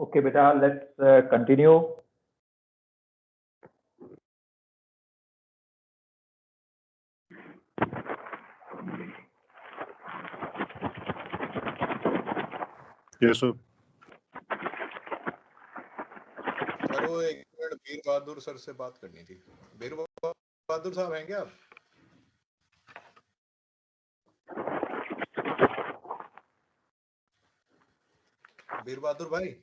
Okay, beta, let's continue. Yes, sir. Sir वो एक minute वीर बहादुर sir से बात करनी थी। वीर बहादुर साहब हैं क्या आप? वीर बहादुर भाई,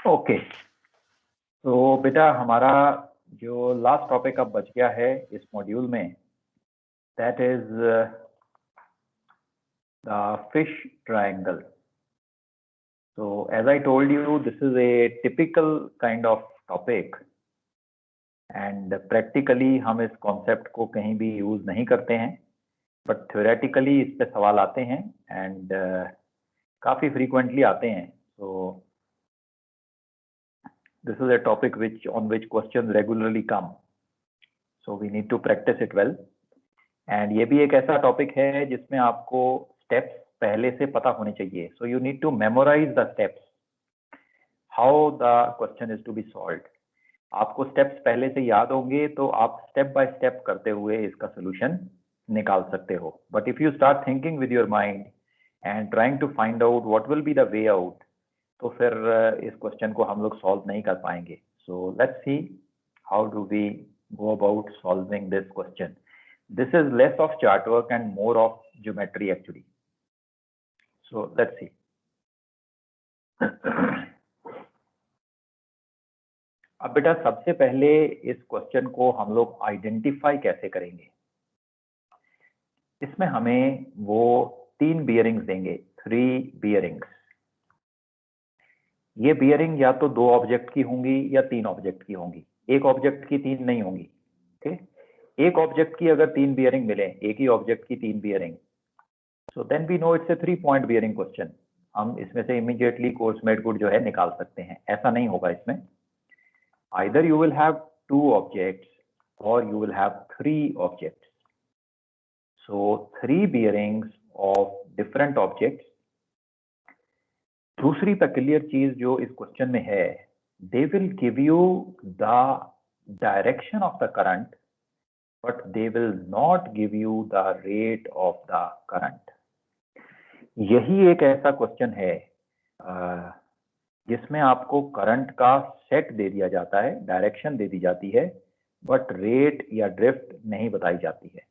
ओके, तो बेटा हमारा जो लास्ट टॉपिक अब बच गया है इस मॉड्यूल में, that is the fish triangle. So as I told you, this is a typical kind of topic and practically हम इस concept को कहीं भी use नहीं करते हैं, but theoretically इस पे सवाल आते हैं and काफी frequently आते हैं. So this is a topic on which questions regularly come. So we need to practice it well. And ये भी एक ऐसा topic है जिसमें आपको steps पहले से पता होने चाहिए. So you need to memorize the steps, how the question is to be solved. आपको steps पहले से याद होंगे तो आप step by step करते हुए इसका solution निकाल सकते हो. But if you start thinking with your mind and trying to find out what will be the way out, तो फिर इस question को हम लोग solve नहीं कर पाएंगे. So let's see how do we go about solving this question. This is less of chart work and more of geometry actually. So let's see. अब बेटा सबसे पहले इस क्वेश्चन को हम लोग आइडेंटिफाई कैसे करेंगे. इसमें हमें वो 3 बियरिंग्स देंगे, 3 बियरिंग्स. ये बियरिंग या तो 2 ऑब्जेक्ट की होंगी या 3 ऑब्जेक्ट की होंगी. एक ऑब्जेक्ट की 3 नहीं होंगी. ओके, एक ऑब्जेक्ट की अगर 3 बियरिंग मिले, एक ही ऑब्जेक्ट की 3 bearing, so then we know it's a 3 point bearing question. हम इसमें से इमीडिएटली कोर्स मेड गुड जो है निकाल सकते हैं. ऐसा नहीं होगा इसमें. Either you will have 2 objects or you will have 3 objects. So 3 bearings of different objects. दूसरी peculiar चीज जो इस क्वेश्चन में है, they will give you the direction of the current, but they will not give you the rate of the current. यही एक ऐसा question है जिसमें आपको करंट का सेट दे दिया जाता है, डायरेक्शन दे दी जाती है, बट रेट या ड्रिफ्ट नहीं बताई जाती है.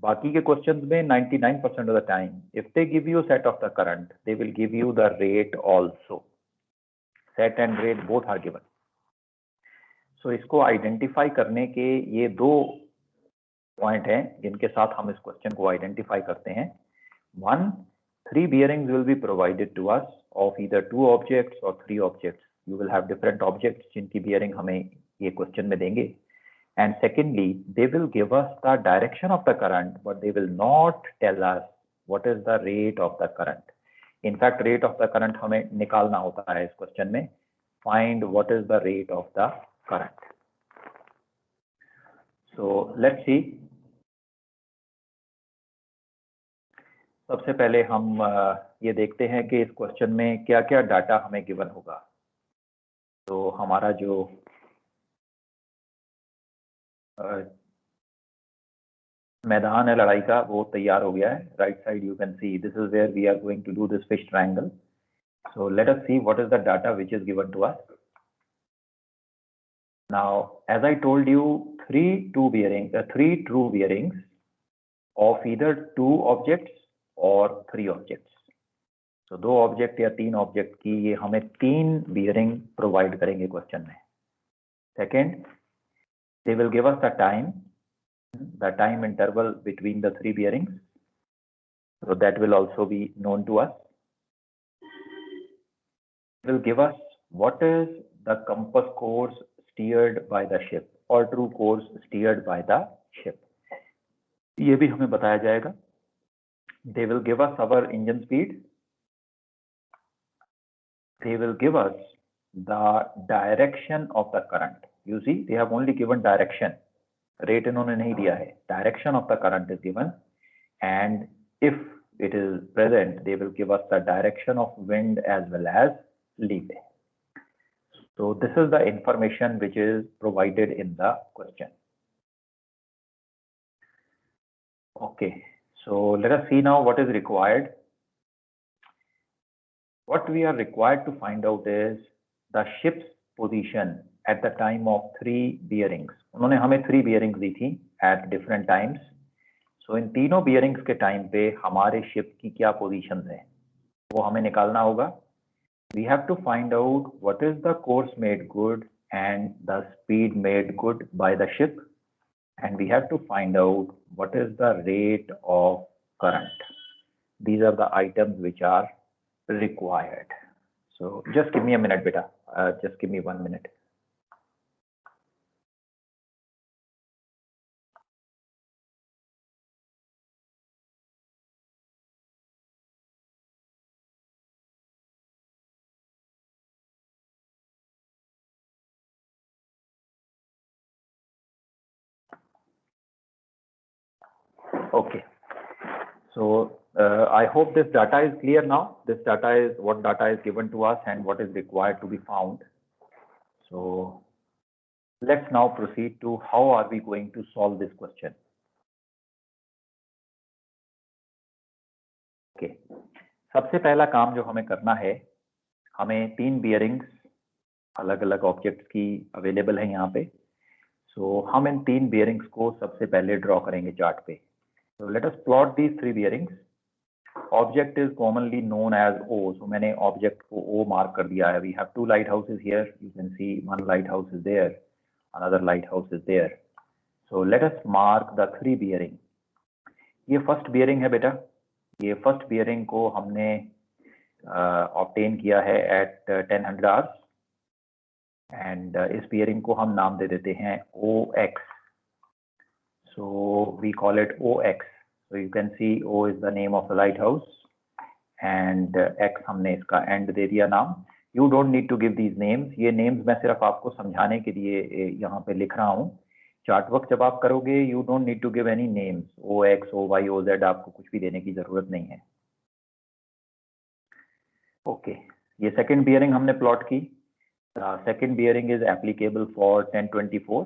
बाकी के क्वेश्चंस में 99% of the time if they give you set of the current, they will give you the rate also. Set and rate both are given. So इसको आइडेंटिफाई करने के ये 2 पॉइंट हैं जिनके साथ हम इस क्वेश्चन को आइडेंटिफाई करते हैं. 1, 3 bearings will be provided to us of either 2 objects or 3 objects. You will have different objects जिनकी bearing हमें ये question में देंगे. And secondly, they will give us the direction of the current, but they will not tell us what is the rate of the current. In fact, rate of the current हमें निकालना होता है इस question में. Find what is the rate of the current. So let's see. सबसे पहले हम ये देखते हैं कि इस क्वेश्चन में क्या क्या डाटा हमें गिवन होगा. तो हमारा जो मैदान है लड़ाई का वो तैयार हो गया है. Right side you can see this is where we are going to do this fish triangle. So let us see what is the data which is given to us. Now as I told you, 3 true bearings of either 2 objects और 3 objects. तो 2 object या 3 object की ये हमें 3 bearing provide करेंगे question में. Second, they will give us the time interval between the 3 bearings. So that will also be known to us. It will give us what is the compass course steered by the ship or true course steered by the ship. ये भी हमें बताया जाएगा. They will give us our engine speed. They will give us the direction of the current. You see, they have only given direction. Rate इन्होंने नहीं दिया है. Direction of the current is given, and if it is present, they will give us the direction of wind as well as leeway. So this is the information which is provided in the question. Okay, so let us see now what is required. What we are required to find out is the ship's position at the time of 3 bearings. उन्होंने हमें 3 bearings दी थी at different times. So इन तीनों bearings के time पे हमारे ship की क्या positions है वो हमें निकालना होगा. We have to find out what is the course made good and the speed made good by the ship, and we have to find out what is the rate of current. These are the items which are required. So just give me a minute, beta. Just give me 1 minute. Okay. So I hope this data is clear now. This data is what data is given to us and what is required to be found. So let's now proceed to how are we going to solve this question. Okay. सबसे पहला काम जो हमें करना है, हमें 3 bearings अलग अलग ऑब्जेक्ट्स की अवेलेबल है यहाँ पे. So हम इन 3 bearings को सबसे पहले ड्रॉ करेंगे चार्ट पे. So let us plot these 3 bearings. Object is commonly known as O. So मैंने object को O mark कर दिया है. We have 2 lighthouses here. You can see one lighthouse is there, another lighthouse is there. So let us mark the 3 bearing. ये first bearing है बेटा. ये first bearing को हमने obtain किया है at 1000 hours. And इस bearing को हम नाम दे देते हैं OX. So we call it OX. So you can see O is the name of the lighthouse and X हमने इसका end दे दिया नाम. You don't need to give these names. ये names मैं सिर्फ आपको समझाने के लिए यहाँ पे लिख रहा हूँ. चार्ट वर्क जब आप करोगे you don't need to give any names. OX, OY, OZ आपको कुछ भी देने की जरूरत नहीं है. Okay. ये second bearing हमने plot की. Second bearing is applicable for 1024.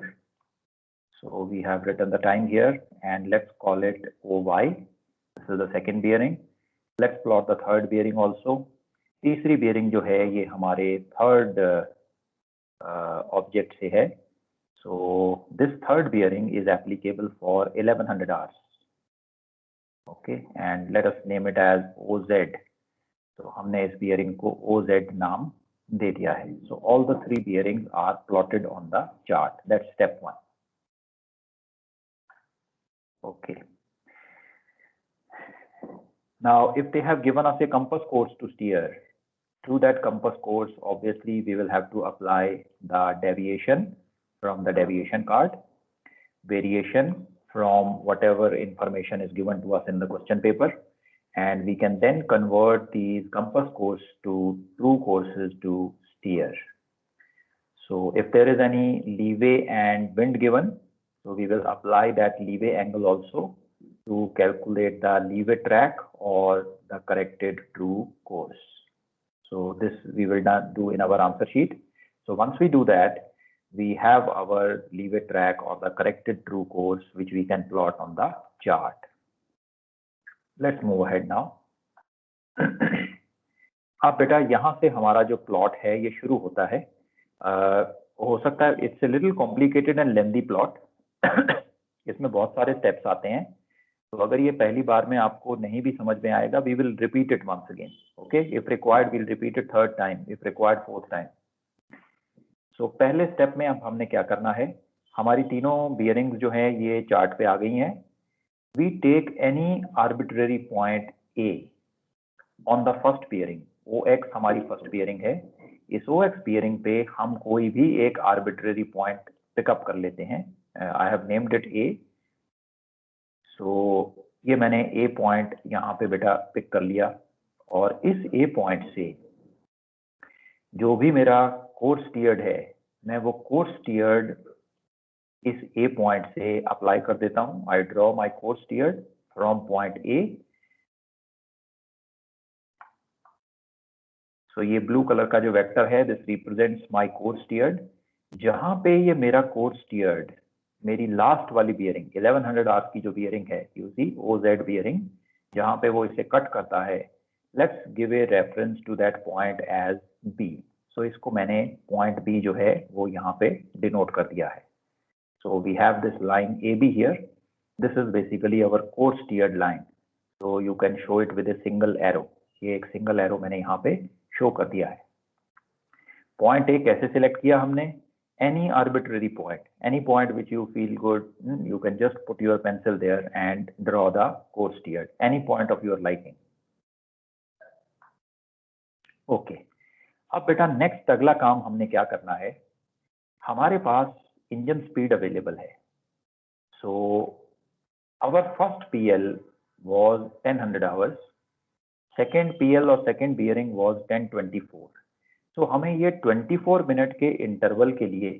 So we have written the time here and let's call it OY. This is the second bearing. Let's plot the third bearing also. तीसरी bearing जो है ये हमारे third object से है. So this third bearing is applicable for 1100 hours. Okay, and let us name it as OZ. So हमने इस bearing को OZ नाम दे दिया है. So all the 3 bearings are plotted on the chart. That's step 1. Okay. Now, if they have given us a compass course to steer, to that compass course, obviously we will have to apply the deviation from the deviation card, variation from whatever information is given to us in the question paper, and we can then convert these compass course to true courses to steer. So if there is any leeway and wind given, so we will apply that leeway angle also to calculate the leeway track or the corrected true course. So this we will not do in our answer sheet. So once we do that, we have our leeway track or the corrected true course which we can plot on the chart. Let's move ahead now. अब बेटा यहाँ से हमारा जो plot है ये शुरू होता है. हो सकता है it's a little complicated and lengthy plot. इसमें बहुत सारे स्टेप्स आते हैं. तो अगर ये पहली बार में आपको नहीं भी समझ में आएगा, we will repeat it once again. Okay, if required we'll repeat it 3rd time, if required 4th time. So पहले स्टेप में अब हमने क्या करना है, हमारी तीनों बियरिंग्स जो हैं ये चार्ट पे आ गई हैं. We take any arbitrary point A on the first bearing. OX हमारी फर्स्ट बियरिंग है. इस OX बियरिंग पे हम कोई भी एक आर्बिट्रेरी पॉइंट पिकअप कर लेते हैं. I have named it A. सो ये मैंने A पॉइंट यहाँ पे बेटा पिक कर लिया, और इस A पॉइंट से जो भी मेरा कोर्स स्टीयर्ड है, मैं वो कोर्स स्टीयर्ड इस A पॉइंट से अप्लाई कर देता हूं. I draw my course steered from point A. सो ये ब्लू कलर का जो वेक्टर है, this represents my course steered. जहां पे ये मेरा कोर्स स्टीयर्ड मेरी लास्ट वाली बियरिंग 1100 आवर्स की जो बियरिंग है, यू सी OZ बियरिंग, जहां पे वो इसे कट करता है, let's give a reference to that point as B. सो इसको मैंने पॉइंट B जो है वो यहाँ पे डिनोट कर दिया है. So we have this line AB here. This is basically our course steered line. So you can show it with a single arrow. ये एक सिंगल एरो मैंने यहाँ पे शो कर दिया है. पॉइंट A कैसे सिलेक्ट किया हमने? Any arbitrary point, any point which you feel good, you can just put your pencil there and draw the course steered, any point of your liking. Okay, अब बेटा next अगला काम हमने क्या करना है. हमारे पास इंजन स्पीड अवेलेबल है. So our first PL was 1000 hours. Second PL और सेकेंड बियरिंग was 1024. तो हमें ये 24 मिनट के इंटरवल के लिए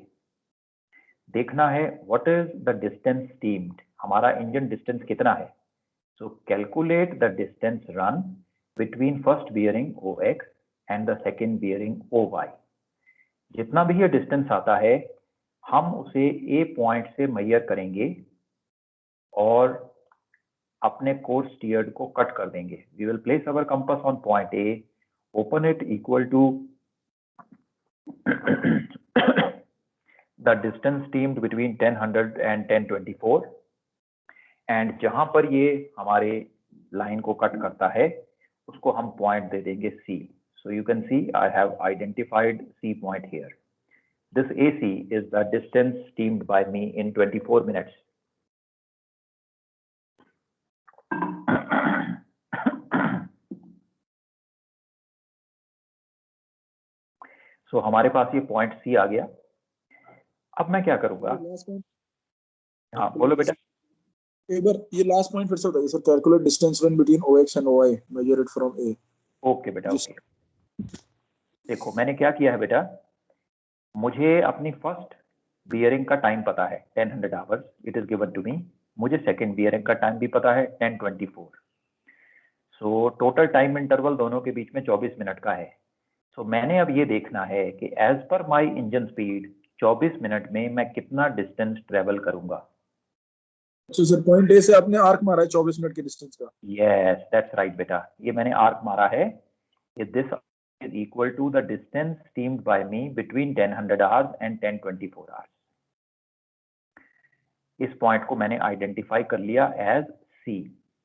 देखना है what is the distance steamed. हमारा इंजन डिस्टेंस कितना है? सो calculate the distance run between first bearing OX and the second bearing OY. जितना भी ये डिस्टेंस आता है हम उसे A पॉइंट से मेजर करेंगे और अपने कोर्स स्टीयर्ड को कट कर देंगे. We will place our compass on point A, open it equal to the distance steamed between 1000 and 1024, and जहां पर ये हमारे लाइन को कट करता है उसको हम पॉइंट दे देंगे C. So you can see I have identified C point here. This AC is the distance steamed by me in 24 minutes. So हमारे पास ये पॉइंट C आ गया. अब मैं क्या करूंगा? हाँ बोलो बेटा. एक बार ये लास्ट पॉइंट फिर से बताइए sir. Calculate distance run between OX and OY, measure it from A. Okay बेटा, ओके. देखो मैंने क्या किया है बेटा, मुझे अपनी फर्स्ट बियरिंग का टाइम पता है 1000 hours, it is given to me. मुझे सेकेंड बियरिंग का टाइम भी पता है 1024. सो टोटल टाइम इंटरवल दोनों के बीच में 24 मिनट का है. सो मैंने अब ये देखना है कि एज पर माई इंजन स्पीड 24 मिनट में मैं कितना डिस्टेंस ट्रेवल करूंगा. So सर पॉइंट A से आपने आर्क मारा है 24 मिनट के डिस्टेंस का. यस दैट्स राइट बेटा, ये मैंने आर्क मारा है. This is equal to the distance steamed by me between 1000 hours and 1024 hours. इस पॉइंट को मैंने आइडेंटिफाई कर लिया एज C.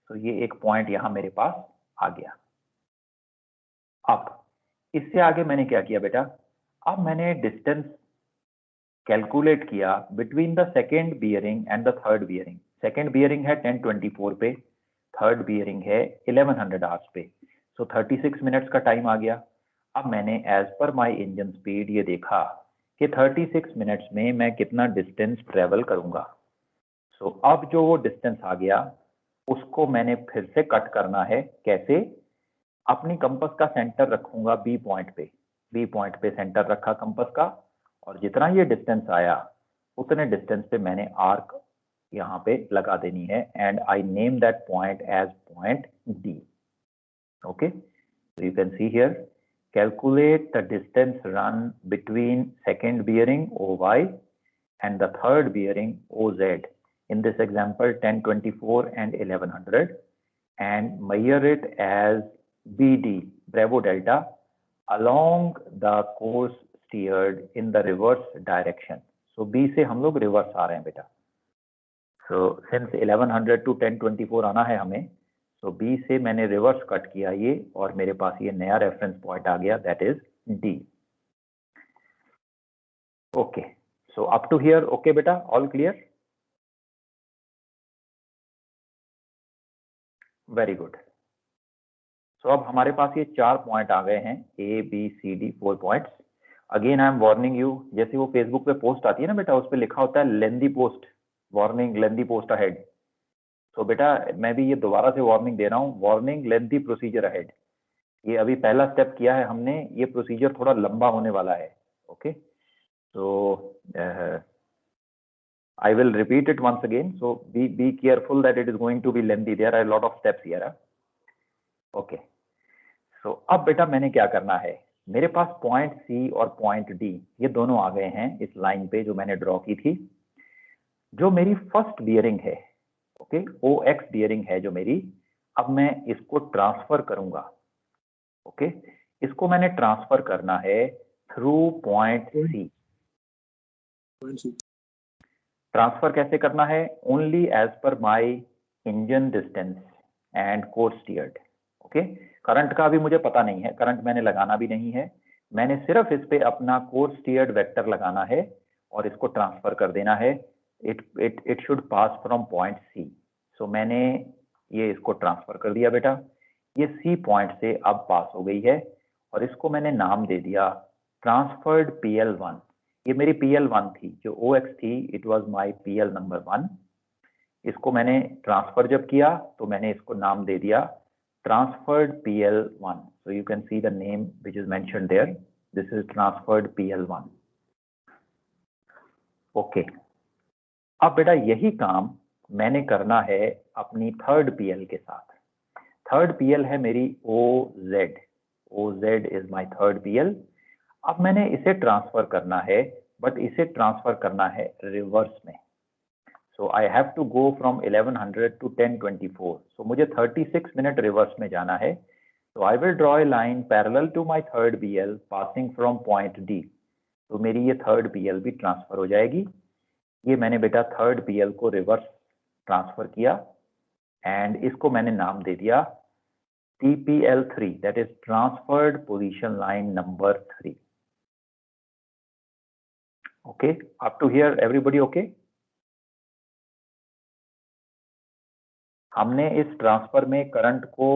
तो ये एक पॉइंट यहां मेरे पास आ गया. अब इससे आगे मैंने क्या किया बेटा, अब मैंने डिस्टेंस कैलकुलेट किया between the second bearing and the third bearing. Second bearing है 1024 पे, थर्ड बियरिंग है 1100 आवर्स पे. सो 36 मिनट्स का टाइम आ गया. अब मैंने as per my engine speed ये देखा कि 36 मिनट्स में मैं कितना डिस्टेंस ट्रेवल करूंगा. सो अब जो वो डिस्टेंस आ गया उसको मैंने फिर से कट करना है. कैसे? अपनी कंपास का सेंटर रखूंगा B पॉइंट पे. B पॉइंट पे सेंटर रखा कंपास का, और जितना ये डिस्टेंस आया उतने डिस्टेंस पे मैंने आर्क यहाँ पे लगा देनी है. And I name that point as point D. Okay, so you can see here, calculate the distance run between second bearing OY and the third bearing OZ. In this example 1024 and 1100, and measure it as BD, Bravo Delta, along the course steered in the reverse direction. So B से हम लोग reverse आ रहे हैं बेटा. So since 1100 to 1024 आना है हमें, so B से मैंने रिवर्स कट किया ये, और मेरे पास ये नया रेफरेंस पॉइंट आ गया, that is D. Okay, so up to here okay बेटा, all clear? Very good. So अब हमारे पास ये 4 पॉइंट आ गए हैं, A B C D 4 points. Again I am warning you, जैसे वो फेसबुक पे पोस्ट आती है ना बेटा, उस पे लिखा होता है लेंदी पोस्ट, वार्निंग लेंदी पोस्ट अहेड। तो बेटा मैं भी ये दोबारा से वार्निंग दे रहा हूँ, वार्निंग लेंदी प्रोसीजर अहेड। ये अभी पहला स्टेप किया है हमने, ये प्रोसीजर थोड़ा लंबा होने वाला है। Okay, so I will repeat it once again, so be careful that it is going to be lengthy, there are a lot of steps here. Okay, so अब बेटा मैंने क्या करना है, मेरे पास पॉइंट सी और पॉइंट डी ये दोनों आ गए हैं इस लाइन पे जो मैंने ड्रॉ की थी। जो मेरी फर्स्ट बियरिंग है, ओके, ओ एक्स बियरिंग है जो मेरी, अब मैं इसको ट्रांसफर करूंगा। ओके, इसको मैंने ट्रांसफर करना है थ्रू पॉइंट सी। ट्रांसफर कैसे करना है, ओनली एज पर my engine distance and course steered. Okay, current का भी मुझे पता नहीं है, करंट मैंने लगाना भी नहीं है, मैंने सिर्फ इस पे अपना कोर्स स्टीयर्ड वेक्टर लगाना है और इसको ट्रांसफर कर देना है। It should pass from point C. So मैंने ये इसको ट्रांसफर कर दिया बेटा, ये सी पॉइंट से अब पास हो गई है और इसको मैंने नाम दे दिया ट्रांसफर्ड PL1। ये मेरी PL1 थी, जो OX थी, it was my PL number 1। इसको मैंने ट्रांसफर जब किया तो मैंने इसको नाम दे दिया transferred PL1। So you can see the name which is mentioned there, this is transferred PL1। Okay, अब बेटा यही काम मैंने करना है अपनी थर्ड PL के साथ। थर्ड PL है मेरी OZ, OZ is my third PL। अब मैंने इसे ट्रांसफर करना है, बट इसे ट्रांसफर करना है रिवर्स में। So I have to go from 1100 to 1024। So मुझे 36 मिनट रिवर्स में जाना है। तो I will draw a line parallel to my third PL passing from point D. तो मेरी ये थर्ड PL भी ट्रांसफर हो जाएगी। ये मैंने बेटा थर्ड PL को रिवर्स ट्रांसफर किया एंड इसको मैंने नाम दे दिया TPL3, that is transferred position line number 3। Okay, up to here everybody okay? हमने इस ट्रांसफर में करंट को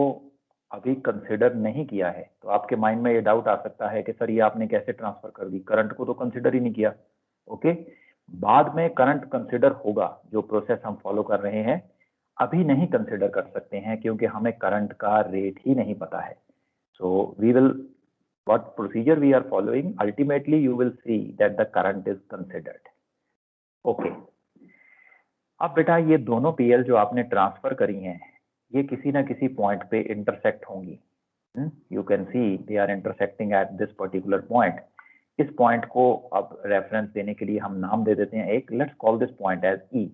अभी कंसिडर नहीं किया है, तो आपके माइंड में ये डाउट आ सकता है कि सर ये आपने कैसे ट्रांसफर कर दी, करंट को तो कंसिडर ही नहीं किया। ओके, बाद में करंट कंसिडर होगा, जो प्रोसेस हम फॉलो कर रहे हैं अभी नहीं कंसिडर कर सकते हैं क्योंकि हमें करंट का रेट ही नहीं पता है। So we will, what procedure we are following, ultimately you will see that the current is considered. Okay, अब बेटा ये दोनों PL जो आपने ट्रांसफर करी हैं ये किसी ना किसी पॉइंट पे इंटरसेक्ट होंगी। You can see they are intersecting at this particular point. इस पॉइंट को अब रेफरेंस देने के लिए हम नाम दे देते हैं एक, let's call this point as E।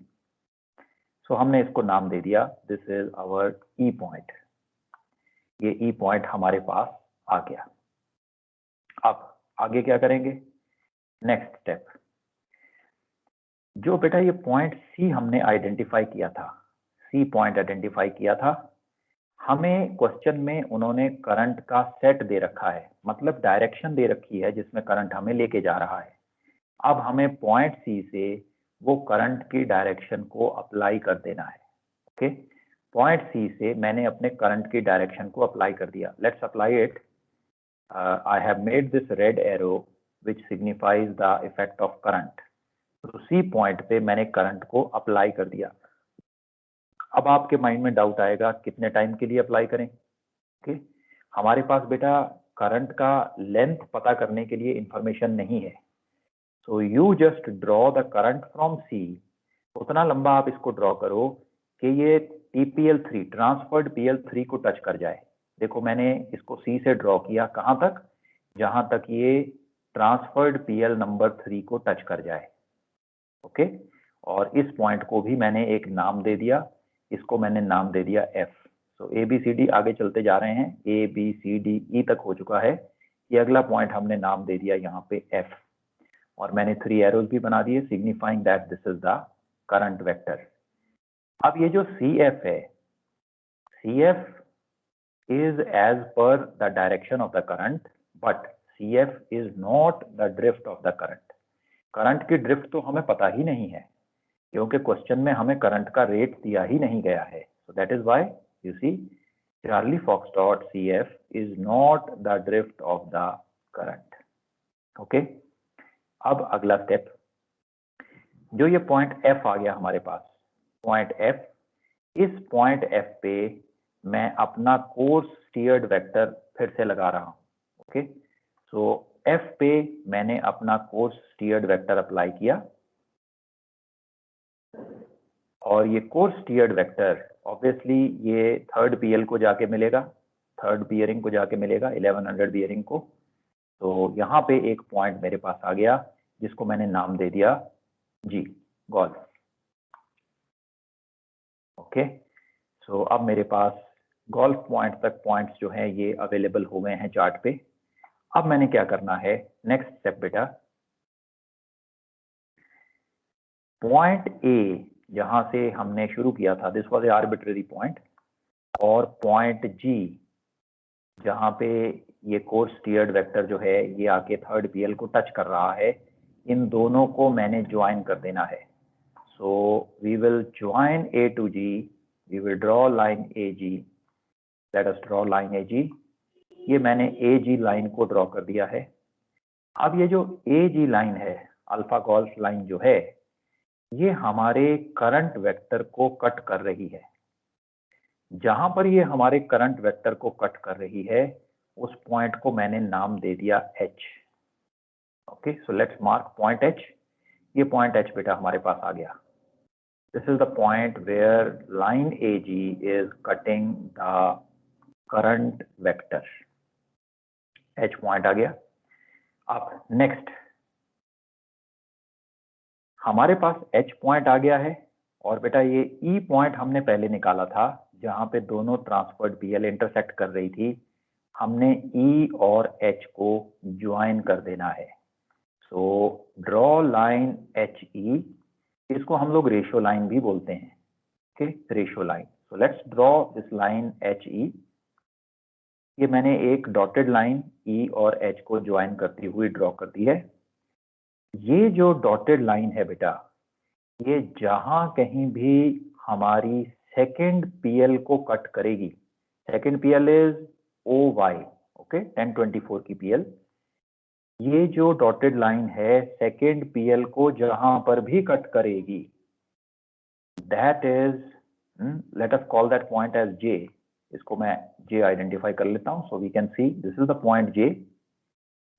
सो हमने इसको नाम दे दिया, this is our E point. ये E पॉइंट हमारे पास आ गया। अब आगे क्या करेंगे, नेक्स्ट स्टेप, जो बेटा ये पॉइंट सी हमने आइडेंटिफाई किया था, सी पॉइंट आइडेंटिफाई किया था, हमें क्वेश्चन में उन्होंने करंट का सेट दे रखा है, मतलब डायरेक्शन दे रखी है जिसमें करंट हमें लेके जा रहा है। अब हमें पॉइंट सी से वो करंट की डायरेक्शन को अप्लाई कर देना है। ओके, पॉइंट सी से मैंने अपने करंट की डायरेक्शन को अप्लाई कर दिया। Let's apply it. I have made this red arrow which signifies the effect of current. तो C पॉइंट पे मैंने करंट को अप्लाई कर दिया। अब आपके माइंड में डाउट आएगा कितने टाइम के लिए अप्लाई करें। ओके, हमारे पास बेटा करंट का लेंथ पता करने के लिए इंफॉर्मेशन नहीं है। So you just draw the current from C, उतना लंबा आप इसको ड्रॉ करो कि ये TPL3 ट्रांसफर्ड PL3 को टच कर जाए। देखो मैंने इसको C से ड्रॉ किया, कहां तक, जहां तक ये ट्रांसफर्ड PL नंबर 3 को टच कर जाए। ओके, और इस पॉइंट को भी मैंने एक नाम दे दिया, इसको मैंने नाम दे दिया F। सो ABCD आगे चलते जा रहे हैं, ABCDE तक हो चुका है, ये अगला पॉइंट हमने नाम दे दिया यहाँ पे F, और मैंने 3 एरोज भी बना दिए signifying that this is the current vector. अब ये जो CF है, CF is as per the direction of the current, but CF is not the drift of the current. Current की ड्रिफ्ट तो हमें पता ही नहीं है क्योंकि क्वेश्चन में हमें करंट का रेट दिया ही नहीं गया है। So that is why you see Charlie Foxtrot CF is not the drift of the current. Okay, अब अगला स्टेप, जो ये पॉइंट एफ आ गया हमारे पास, पॉइंट एफ, इस पॉइंट एफ पे मैं अपना कोर्स स्टीयर्ड वेक्टर फिर से लगा रहा हूं। ओके, सो एफ पे मैंने अपना कोर्स स्टीयर्ड वेक्टर अप्लाई किया और ये कोर्स स्टीयर्ड वेक्टर ऑब्वियसली ये थर्ड पीएल को जाके मिलेगा, थर्ड बियरिंग को जाके मिलेगा, 1100 बियरिंग को। तो यहाँ पे एक पॉइंट मेरे पास आ गया जिसको मैंने नाम दे दिया जी, गोल्फ। ओके, सो अब मेरे पास गोल्फ पॉइंट तक पॉइंट्स जो हैं ये अवेलेबल हो गए हैं चार्ट पे। अब मैंने क्या करना है, नेक्स्ट स्टेप बेटा, पॉइंट ए जहां से हमने शुरू किया था, this was a arbitrary point, और पॉइंट जी जहां पे ये कोर्स स्टीयर्ड वेक्टर जो है ये आके थर्ड पीएल को टच कर रहा है, इन दोनों को मैंने ज्वाइन कर देना है। So we will join A to G, we will draw line A G, let us draw line A G. ये मैंने ए जी लाइन को ड्रॉ कर दिया है। अब ये जो ए जी लाइन है, अल्फा गोल्फ लाइन जो है, ये हमारे करंट वेक्टर को कट कर रही है। जहां पर ये हमारे करंट वेक्टर को कट कर रही है उस पॉइंट को मैंने नाम दे दिया H। Okay, so let's mark point H। ये पॉइंट H बेटा हमारे पास आ गया। This is the point where line AG is cutting the current vector. H point आ गया। अब नेक्स्ट हमारे पास H पॉइंट आ गया है और बेटा ये E पॉइंट हमने पहले निकाला था जहां पे दोनों ट्रांसफर्ड पीएल इंटरसेक्ट कर रही थी, हमने E और H को ज्वाइन कर देना है। सो ड्रॉ लाइन HE, इसको हम लोग रेशियो लाइन भी बोलते हैं। Okay, ratio line. So let's draw this line HE। ये मैंने एक डॉटेड लाइन E और H को ज्वाइन करती हुई ड्रॉ कर दी है। ये जो डॉटेड लाइन है बेटा, ये जहां कहीं भी हमारी सेकेंड पीएल को कट करेगी, second PL is OY, okay, 1024 की पीएल, ये जो डॉटेड लाइन है सेकेंड पीएल को जहां पर भी कट करेगी, that is, let us call that point as J। इसको मैं J आइडेंटिफाई कर लेता हूं, so we can see this is the point J।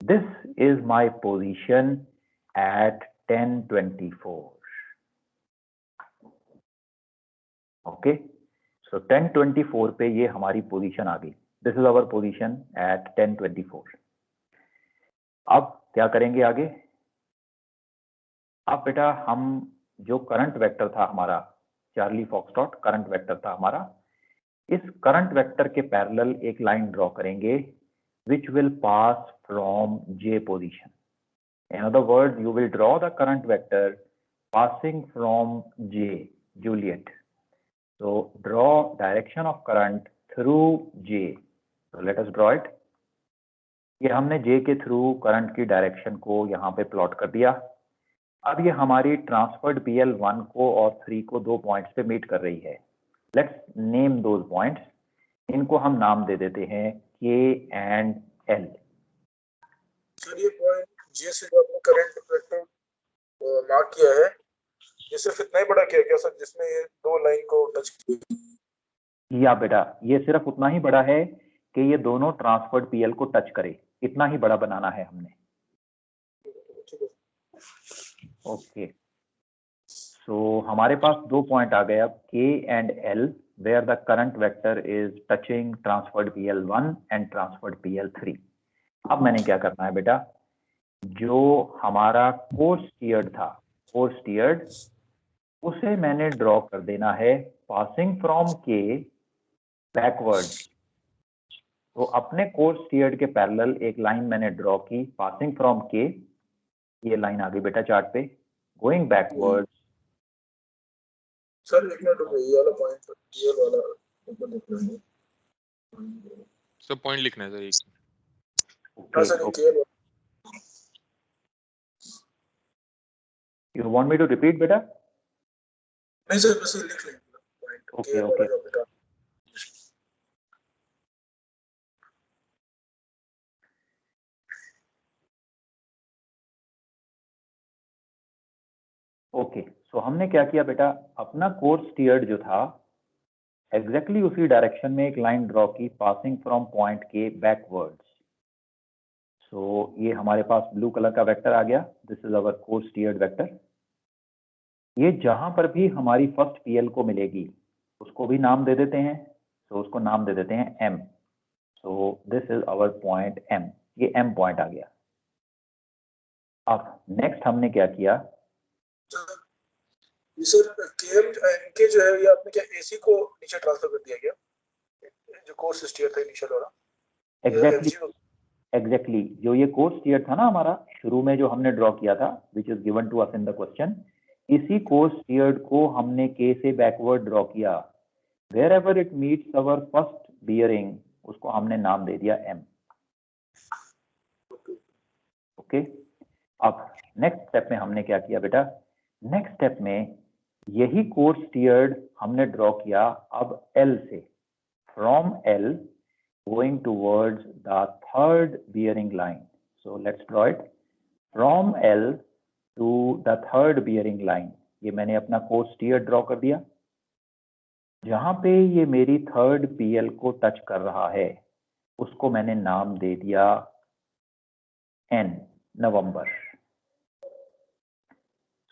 This is my position at 1024। Okay, so 1024 पे ये हमारी पोजीशन आ गई। This is our position at 1024। अब क्या करेंगे आगे? अब बेटा हम जो करंट वेक्टर था हमारा, चार्ली फॉक्सट्रॉट करंट वेक्टर था हमारा, इस करंट वेक्टर के पैरेलल एक लाइन ड्रॉ करेंगे which will pass from J position. In other words, you will draw the current vector passing from J, Juliet. So draw direction of current through J. So let us draw it. ये हमने J के through current की direction को यहाँ पे plot कर दिया। अब ये हमारी ट्रांसफर्ड PL 1 को और 3 को दो पॉइंट्स पे मीट कर रही है। Let's name those points. इनको हम नाम दे देते हैं K एंड L। सर ये पॉइंट J से जो आपने करंट वेक्टर मार्क किया है, ये सिर्फ इतना ही बड़ा किया क्या सर जिसमें ये दो लाइन को टच किया? या बेटा ये सिर्फ उतना ही बड़ा है कि ये दोनों ट्रांसफर्ड PL को टच करे, इतना ही बड़ा बनाना है हमने। ओके, सो हमारे पास दो पॉइंट आ गए अब K and L where the current vector is touching transferred PL1 and transferred PL3। अब मैंने क्या करना है बेटा, जो हमारा कोर्स स्टीयर्ड था, कोर्स स्टीयर्ड, उसे मैंने ड्रॉ कर देना है पासिंग फ्रॉम K बैकवर्ड। तो अपने कोर्स स्टीयर्ड के पैरेलल एक लाइन मैंने ड्रॉ की पासिंग फ्रॉम K, ये लाइन आ गई बेटा चार्ट पे, गोइंग बैकवर्ड। सर एक मिनट रुको, ये वाला पॉइंट, ये वाला ऊपर लिख लेंगे सब पॉइंट लिखना है सर एक। हां सर, ये You want me to repeat बेटा? नहीं सर, बस ये लिख लेंगे पॉइंट ओके ओके, ओके, सो हमने क्या किया बेटा, अपना कोर्स स्टीयर्ड जो था एग्जैक्टली उसी डायरेक्शन में एक लाइन ड्रॉ की पासिंग फ्रॉम पॉइंट के बैकवर्ड्स। सो ये हमारे पास ब्लू कलर का वेक्टर आ गया, this is our course steered vector. ये जहां पर भी हमारी फर्स्ट पीएल को मिलेगी उसको भी नाम दे देते हैं, तो उसको नाम दे देते हैं M. So this is our point M, ये एम पॉइंट आ गया। अब नेक्स्ट हमने क्या किया, सर केएम एनके जो है ये आपने क्या एसी को नीचे ट्रांसफर कर दिया क्या, जो कोर्स स्टीयर था इनिशियल वाला? एग्जैक्टली जो ये कोर्स स्टीयर था ना हमारा शुरू में जो हमने ड्रॉ किया था, which is given to us in the question, इसी कोर्स स्टीयर को हमने के से बैकवर्ड ड्रॉ किया। Wherever it meets our first bearing उसको हमने नाम दे दिया एम। ओके, अब नेक्स्ट स्टेप में हमने क्या किया बेटा, नेक्स्ट स्टेप में यही कोर्स स्टीयर्ड हमने ड्रॉ किया अब एल से, from L going towards the third bearing line. So let's draw it from L to the third bearing line. ये मैंने अपना कोर्स स्टीयर ड्रॉ कर दिया। जहां पे ये मेरी थर्ड पीएल को टच कर रहा है उसको मैंने नाम दे दिया N, नवंबर।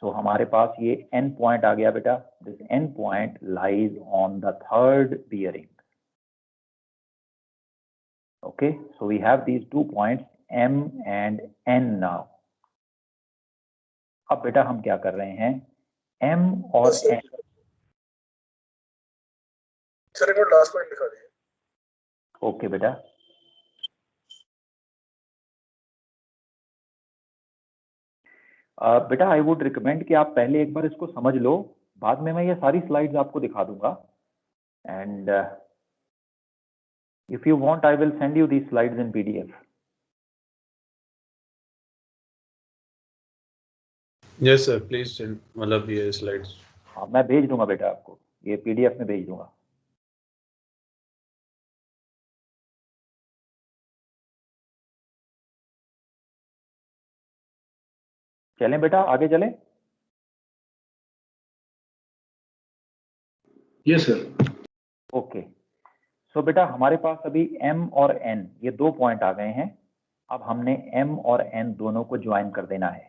सो हमारे पास ये N पॉइंट आ गया बेटा, this N point lies on the third bearing. Okay, so we have these 2 points M and N now. अब बेटा हम क्या कर रहे हैं, M और N। सर एक लास्ट पॉइंट लिखा दिए। ओके बेटा, बेटा आई वुड रिकमेंड कि आप पहले एक बार इसको समझ लो, बाद में मैं ये सारी स्लाइड्स आपको दिखा दूंगा। And if you want I will send you these slides in PDF. Yes sir, please send मतलब ये slides. हाँ मैं भेज दूंगा बेटा आपको, ये PDF में भेज दूंगा। चलें बेटा आगे चलें। Yes sir. ओके, सो बेटा हमारे पास अभी M और N ये 2 पॉइंट आ गए हैं। अब हमने M और N दोनों को ज्वाइन कर देना है।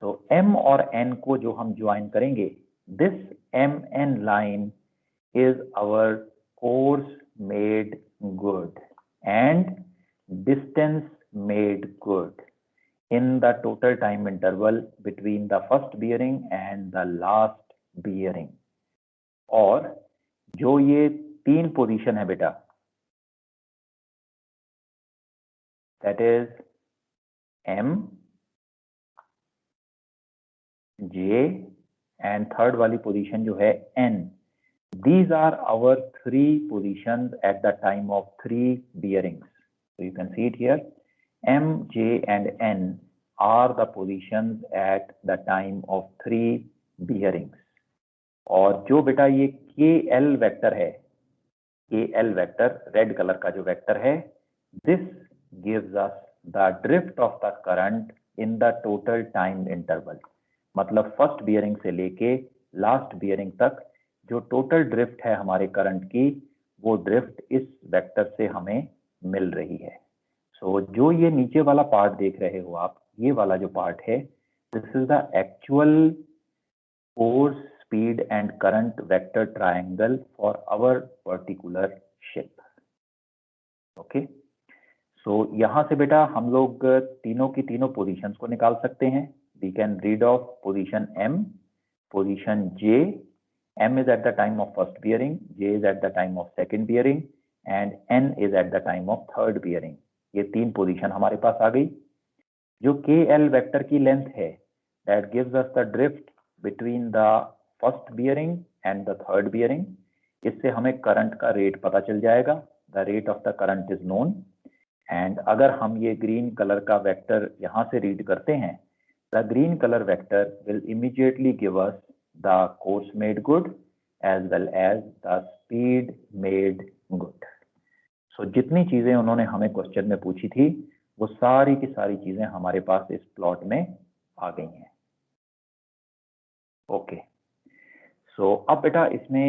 तो M और N को जो हम ज्वाइन करेंगे, this MN line is our course made good and distance made good in the total time interval between the first bearing and the last bearing. और जो ये 3 पोजीशन है बेटा, that is M, J and third वाली position जो है N, these are our 3 positions at the time of 3 bearings. So you can see it here, M, J and N are the positions at the time of 3 bearings. और जो बेटा ये KL vector है, KL vector red colour का जो vector है, this gives us the drift of the current in the total time interval. मतलब first bearing से लेके लास्ट बियरिंग तक जो टोटल ड्रिफ्ट है हमारे करंट की, वो ड्रिफ्ट इस वेक्टर से हमें मिल रही है। सो जो ये नीचे वाला पार्ट देख रहे हो आप, ये वाला जो पार्ट है, this is the actual force speed and current vector triangle for our particular ship. Okay, so यहां से बेटा हम लोग तीनों की तीनों पोजीशंस को निकाल सकते हैं। We can read off position M, position J, M is at the time of first bearing, J is at the time of second bearing and N is at the time of third bearing. ये 3 position हमारे पास आ गई। जो KL vector की length है, that gives us the drift between the first bearing and the third bearing. इससे हमें current का रेट पता चल जाएगा, the rate of the current is known. and अगर हम ये ग्रीन कलर का वेक्टर यहाँ से रीड करते हैं, the green color vector will immediately give us the course made good as well as the speed made good. So जितनी चीजें उन्होंने हमें क्वेश्चन में पूछी थी, वो सारी की सारी चीजें हमारे पास इस प्लॉट में आ गई हैं। ओके, सो अब बेटा इसमें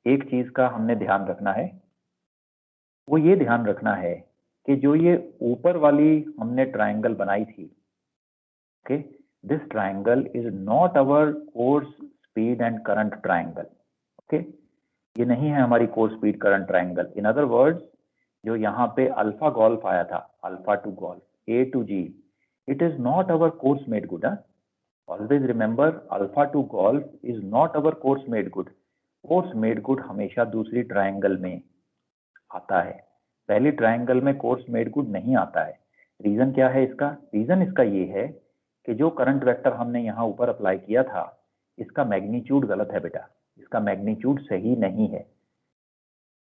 एक चीज का हमने ध्यान रखना है, वो ये ध्यान रखना है कि जो ये ऊपर वाली हमने ट्रायंगल बनाई थी, okay, this triangle is not our course speed and current triangle. Okay, ये नहीं है हमारी course speed current triangle. In other words, जो यहाँ पे अल्फा गोल्फ आया था, alpha to golf, A to G, it is not our course made good. Always remember, alpha to golf is not our course made good. Course made good हमेशा दूसरी triangle में आता है, पहली ट्रायंगल में course made good नहीं आता है। रीजन क्या है इसका? रीजन इसका ये है कि जो करंट वेक्टर हमने यहाँ ऊपर अप्लाई किया था, इसका मैग्नीट्यूड गलत है बेटा, इसका मैग्नीट्यूड सही नहीं है।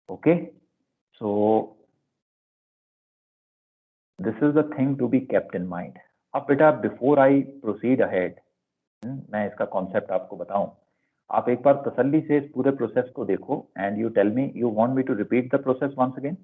Okay, so this is the thing to be kept in mind. अब बेटा बिफोर आई प्रोसीड अहेड, मैं इसका कॉन्सेप्ट आपको बताऊं, आप एक बार तसल्ली से इस पूरे प्रोसेस को देखो and you tell me, you want me to repeat the process once again?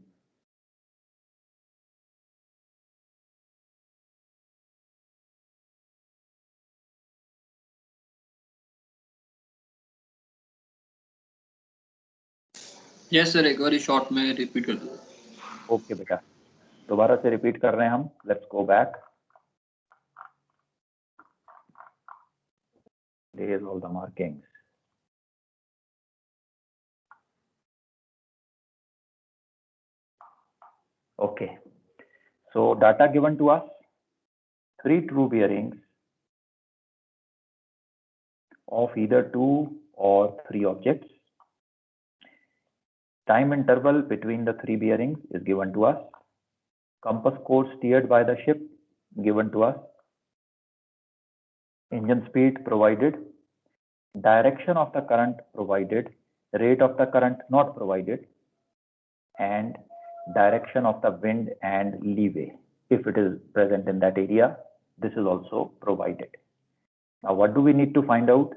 Yes sir, एक बार शॉर्ट में रिपीट कर दो। ओके बेटा, दोबारा से रिपीट कर रहे हैं हम। Let's go back, erase all the markings. Okay, so data given to us, 3 true bearings of either 2 or 3 objects. Time interval between the 3 bearings is given to us. Compass course steered by the ship given to us. Engine speed provided. Direction of the current provided. Rate of the current not provided. And direction of the wind and leeway, if it is present in that area, this is also provided. Now what do we need to find out?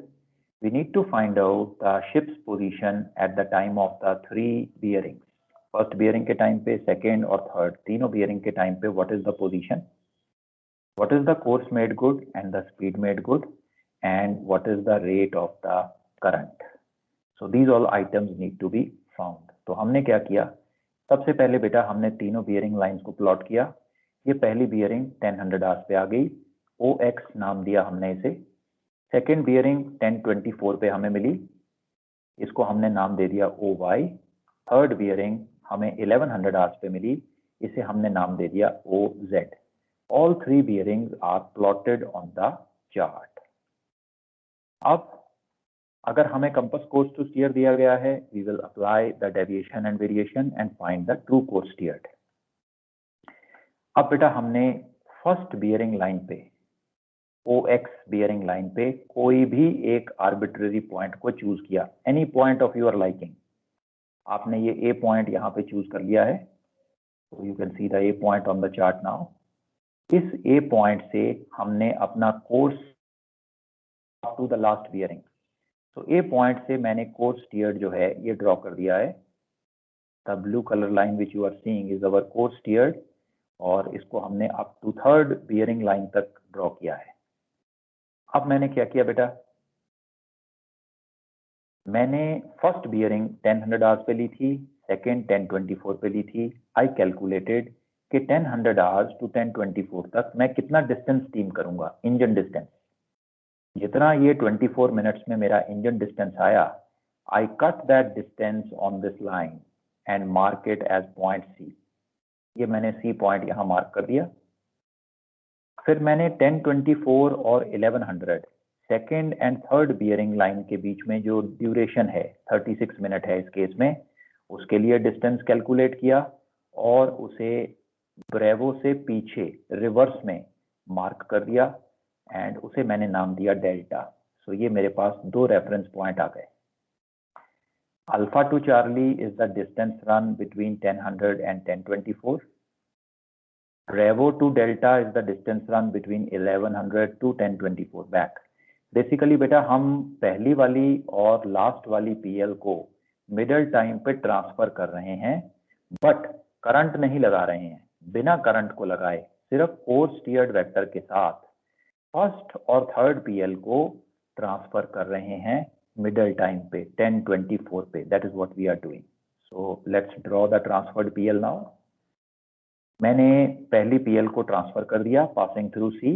We need to find out the ship's position at the time of the 3 bearings. First bearing के time पे, second और third, तीनों bearing के time पे what is the position, what is the course made good and the speed made good, and what is the rate of the current. So these all items need to be found. तो हमने क्या किया, सबसे पहले बेटा हमने तीनों bearing lines को प्लॉट किया। ये पहली बियरिंग 1000 आवर्स पे आ गई, OX नाम दिया हमने इसे। सेकेंड बियरिंग 1024 पे हमें मिली, इसको हमने नाम दे दिया OY। थर्ड बियरिंग हमें 1100 आवर्स पे मिली, इसे हमने नाम दे दिया OZ। All 3 bearings are plotted on the chart. अब अगर हमें कंपास कोर्स टू स्टीयर दिया गया है, we will apply the deviation and variation and find the true course steered. अब बेटा हमने फर्स्ट बियरिंग लाइन पे, OX बियरिंग लाइन पे कोई भी एक आर्बिट्ररी पॉइंट को चूज किया, any point of your liking. आपने ये A पॉइंट यहाँ पे चूज कर लिया है, तो you can see the A point on the chart now. इस A पॉइंट से हमने अपना course up to the last bearing, तो A पॉइंट से मैंने कोर्स स्टीयर्ड जो है ये ड्रॉ कर दिया है। The blue colour line which you are seeing is our course steered, और इसको हमने up to third bearing line तक ड्रॉ किया है। अब मैंने क्या किया बेटा, मैंने फर्स्ट बियरिंग 1000 आवर्स पे ली थी, सेकेंड 1024 पे ली थी। आई कैलकुलेटेड कि 1000 आवर्स टू 1024 तक मैं कितना डिस्टेंस स्टीम करूंगा, इंजन डिस्टेंस। जितना ये 24 मिनट्स में मेरा इंजन डिस्टेंस आया, I cut that distance on this line and mark it as point C। ये मैंने C पॉइंट यहाँ मार्क कर दिया। फिर मैंने 1024 और 1100 second and third bearing line के बीच में जो ड्यूरेशन है 36 मिनट है इस केस में, उसके लिए डिस्टेंस कैलकुलेट किया और उसे ब्रेवो से पीछे रिवर्स में मार्क कर दिया एंड उसे मैंने नाम दिया डेल्टा। सो ये मेरे पास 2 रेफरेंस पॉइंट आ गए। Alpha to Charlie is the distance run between 1000 and 1024। Bravo to delta is the distance run between 1100 to 1024 back. Basically बेटा हम पहली वाली और लास्ट वाली PL को मिडल टाइम पे ट्रांसफर कर रहे हैं, बट करंट नहीं लगा रहे हैं। बिना करंट को लगाए सिर्फ कोर्स स्टीयर्ड वेक्टर के साथ फर्स्ट और थर्ड PL को ट्रांसफर कर रहे हैं मिडल टाइम पे 10:24 पे. That is what we are doing. So let's draw the transferred PL now. मैंने पहली पीएल को ट्रांसफर कर दिया पासिंग थ्रू सी.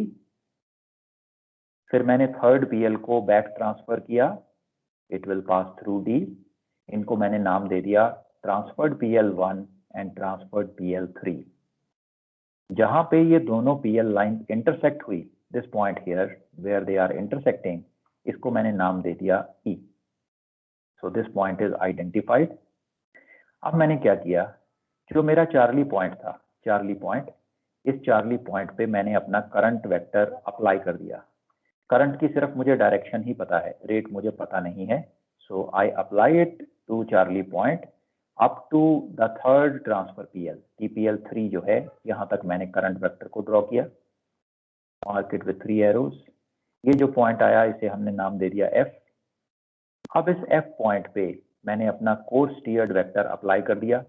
फिर मैंने थर्ड पीएल को बैक ट्रांसफर किया. It will pass through D. इनको मैंने नाम दे दिया transferred PL1 and transferred PL3. जहां पे ये दोनों PL लाइन इंटरसेक्ट हुई, this point here where they are intersecting, इसको मैंने नाम दे दिया E. So this point is identified. अब मैंने क्या किया, जो मेरा चार्ली पॉइंट था, चार्ली पॉइंट, इस चार्ली पॉइंट पे मैंने अपना करंट वेक्टर अप्लाई कर दिया. करंट की सिर्फ मुझे डायरेक्शन ही पता है, रेट मुझे पता नहीं है. So I apply it to Charlie point up to the third transfer PL, TPL3 जो है, यहाँ तक मैंने करंट वेक्टर को ड्रॉ किया. Mark it with 3 arrows. ये जो पॉइंट आया इसे हमने नाम दे दिया F. अब इस F पॉइंट पे मैंने अपना कोर्स स्टीयर्ड वेक्टर अप्लाई कर दिया.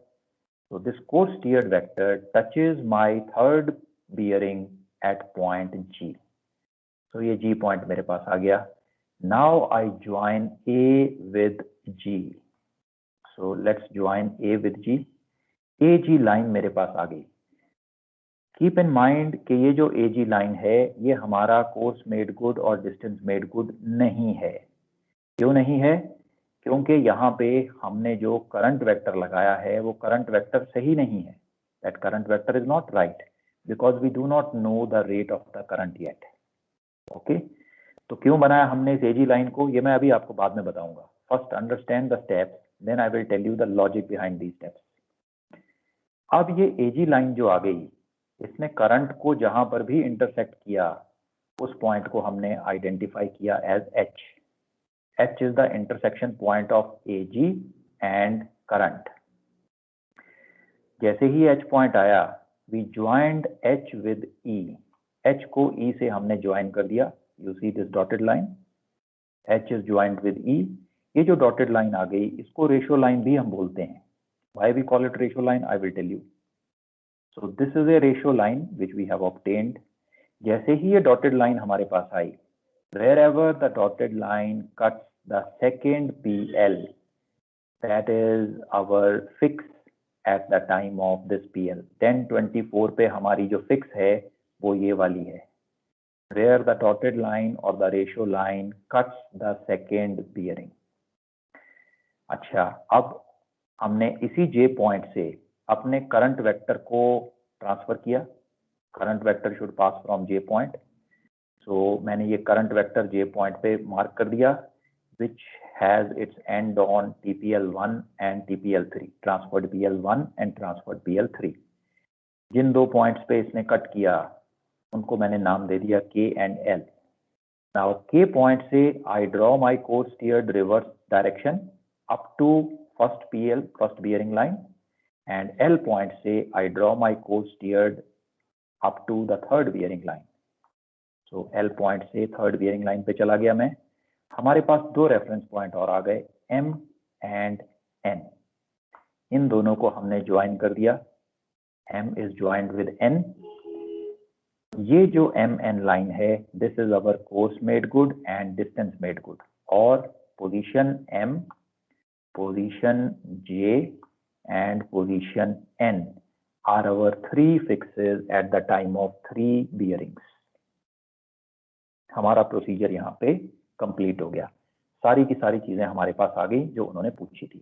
So this course steered vector touches my third bearing at point G. So ये G point मेरे पास आ गया. Now I join A with G. So let's join A with G. AG line मेरे पास आ गई. Keep in mind कि ये जो AG line है ये हमारा course made good और distance made good नहीं है. क्यों नहीं है? क्योंकि यहाँ पे हमने जो करंट वेक्टर लगाया है वो करंट वेक्टर सही नहीं है. That current vector is not right because we do not know the rate of the current yet. Okay, तो क्यों बनाया हमने इस एजी लाइन को, ये मैं अभी आपको बाद में बताऊंगा. First understand the steps, then I will tell you the logic behind these steps. अब ये एजी लाइन जो आ गई, इसने करंट को जहां पर भी इंटरसेक्ट किया उस पॉइंट को हमने आइडेंटिफाई किया as H. H is the intersection point of AG and current. जैसे ही H point आया, we joined H with E. H को E से हमने join कर दिया. You see this dotted line? H is joined with E. ये जो dotted line आ गई, इसको ratio line भी हम बोलते हैं. Why we call it ratio line? I will tell you. So this is a ratio line which we have obtained. जैसे ही ये dotted line हमारे पास आई, wherever the dotted line cuts the second PL, that is our fix at the time of this PL. 10:24 पे हमारी जो fix है वो ये वाली है. Where the dotted line or the ratio line cuts the second bearing. अच्छा, अब हमने इसी J पॉइंट से अपने करंट वेक्टर को ट्रांसफर किया. Current vector should pass from J point. So मैंने ये करंट वेक्टर J पॉइंट पे मार्क कर दिया, which has its end on TPL1 and TPL3, transferred PL1 and transferred PL3. जिन दो पॉइंट्स पे इसने कट किया उनको मैंने नाम दे दिया K and L. Now K point से I draw my course steered reverse direction up to first PL, first bearing line, and L point से I draw my course steered up to the third bearing line. So L point से third bearing line पे चला गया मैं. हमारे पास दो reference point और आ गए, M एंड N. इन दोनों को हमने ज्वाइन कर दिया. M is joined with N. ये जो MN लाइन है, this is our course made good and distance made good. और position M, position J and position N are our three fixes at the time of three bearings. हमारा procedure यहाँ पे complete हो गया. सारी की सारी चीजें हमारे पास आ गई जो उन्होंने पूछी थी.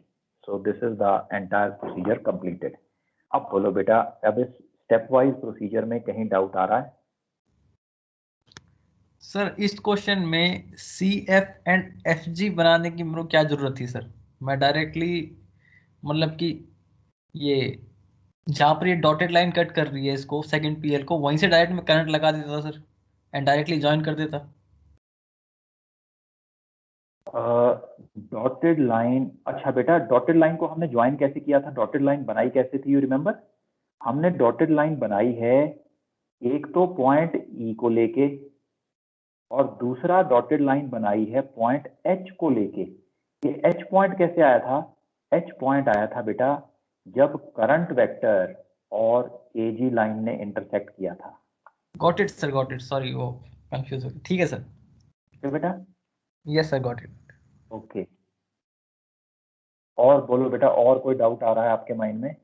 सो this is the entire procedure completed. अब बोलो बेटा, अब इस स्टेप वाइज प्रोसीजर में कहीं डाउट आ रहा है? सर इस क्वेश्चन में CF एंड FG बनाने की मेरे को क्या जरूरत थी सर? मैं डायरेक्टली मतलब कि ये जहाँ पर ये डॉटेड लाइन कट कर रही है इसको सेकंड PL को, वहीं से डायरेक्ट में करंट लगा देता था सर एंड डायरेक्टली ज्वाइन कर देता. डॉटेड लाइन, अच्छा बेटा, डॉटेड लाइन को हमने ज्वाइन कैसे किया था? डॉटेड लाइन बनाई कैसे थी? You remember? हमने डॉटेड लाइन बनाई है एक तो पॉइंट E को लेके और दूसरा डॉटेड लाइन बनाई है पॉइंट H को लेके. ये H पॉइंट कैसे आया था? H पॉइंट आया था बेटा जब करंट वेक्टर और AG लाइन ने इंटरसेक्ट किया था. Got it sir, got it. Sorry वो कंफ्यूज हो गया. ठीक है सर. बेटा yes I got it. Okay, और बोलो बेटा, और कोई डाउट आ रहा है आपके माइंड में?